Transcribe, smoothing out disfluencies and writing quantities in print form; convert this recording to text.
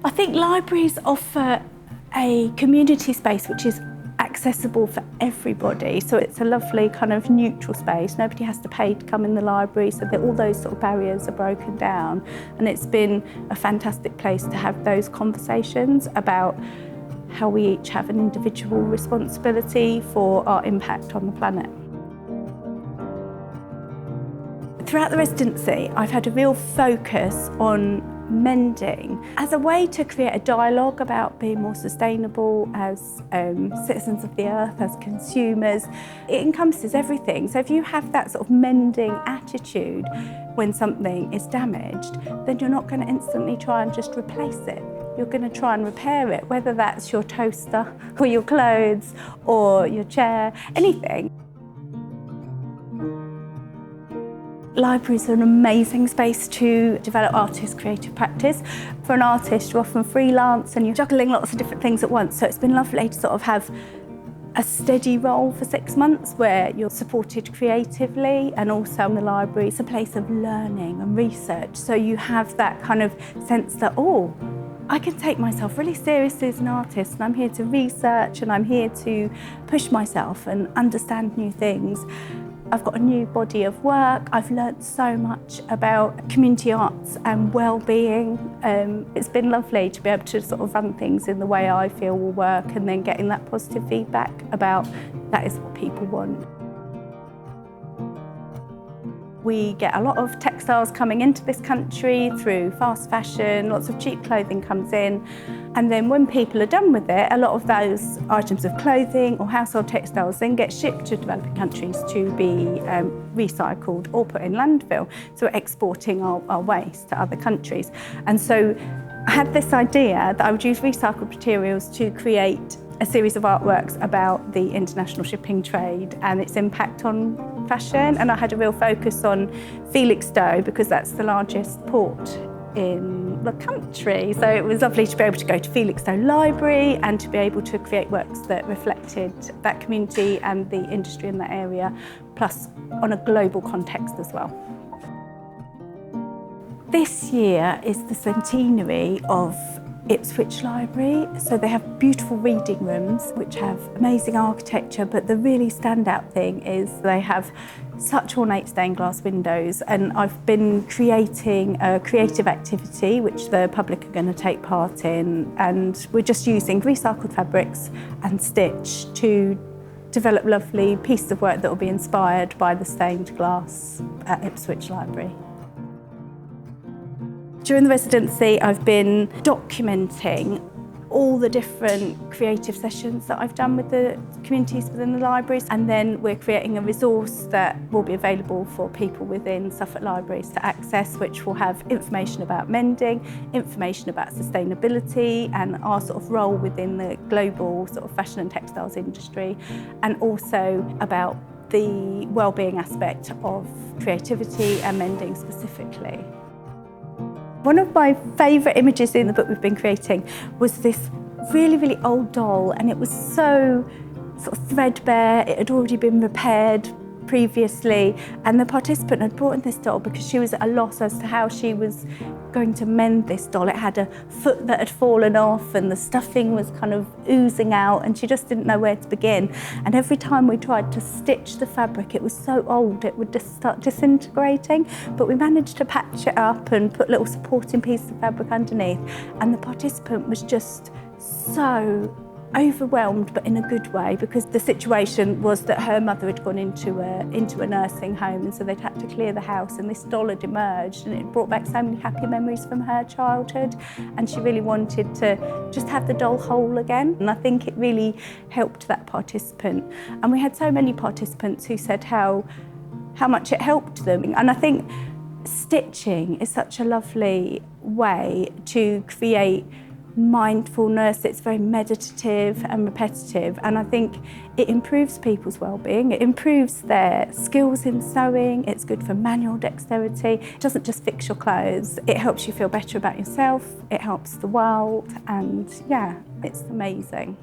I think libraries offer a community space which is accessible for everybody. So it's a lovely kind of neutral space. Nobody has to pay to come in the library, so that all those sort of barriers are broken down. And it's been a fantastic place to have those conversations about how we each have an individual responsibility for our impact on the planet. Throughout the residency, I've had a real focus on mending as a way to create a dialogue about being more sustainable as citizens of the earth, as consumers. It encompasses everything. So if you have that sort of mending attitude when something is damaged, then you're not going to instantly try and just replace it. You're going to try and repair it, whether that's your toaster or your clothes or your chair, anything. Libraries are an amazing space to develop artist creative practice. For an artist, you're often freelance and you're juggling lots of different things at once. So it's been lovely to sort of have a steady role for 6 months where you're supported creatively, and also in the library, it's a place of learning and research. So you have that kind of sense that, oh, I can take myself really seriously as an artist, and I'm here to research and I'm here to push myself and understand new things. I've got a new body of work. I've learnt so much about community arts and well-being. It's been lovely to be able to sort of run things in the way I feel will work, and then getting that positive feedback about that is what people want. We get a lot of textiles coming into this country through fast fashion, lots of cheap clothing comes in. And then when people are done with it, a lot of those items of clothing or household textiles then get shipped to developing countries to be recycled or put in landfill. So we're exporting our waste to other countries. And so I had this idea that I would use recycled materials to create a series of artworks about the international shipping trade and its impact on fashion. And I had a real focus on Felixstowe because that's the largest port in the country. So it was lovely to be able to go to Felixstowe Library and to be able to create works that reflected that community and the industry in that area, plus on a global context as well. This year is the centenary of Ipswich Library, so they have beautiful reading rooms which have amazing architecture, but the really standout thing is they have such ornate stained glass windows, and I've been creating a creative activity which the public are going to take part in, and we're just using recycled fabrics and stitch to develop lovely pieces of work that will be inspired by the stained glass at Ipswich Library. During the residency, I've been documenting all the different creative sessions that I've done with the communities within the libraries, and then we're creating a resource that will be available for people within Suffolk Libraries to access, which will have information about mending, information about sustainability and our sort of role within the global sort of fashion and textiles industry, and also about the well-being aspect of creativity and mending specifically. One of my favourite images in the book we've been creating was this really, really old doll, and it was so sort of threadbare. It had already been repaired previously, and the participant had brought in this doll because she was at a loss as to how she was going to mend this doll. It had a foot that had fallen off and the stuffing was kind of oozing out, and she just didn't know where to begin. And every time we tried to stitch the fabric, it was so old it would just start disintegrating, but we managed to patch it up and put little supporting pieces of fabric underneath, and the participant was just so overwhelmed, but in a good way, because the situation was that her mother had gone into a nursing home, and so they'd had to clear the house, and this doll had emerged, and it brought back so many happy memories from her childhood, and she really wanted to just have the doll whole again. And I think it really helped that participant. And we had so many participants who said how much it helped them. And I think stitching is such a lovely way to create mindfulness. It's very meditative and repetitive, and I think it improves people's well-being. It improves their skills in sewing. It's good for manual dexterity. It doesn't just fix your clothes, it helps you feel better about yourself, it helps the world, and yeah, it's amazing.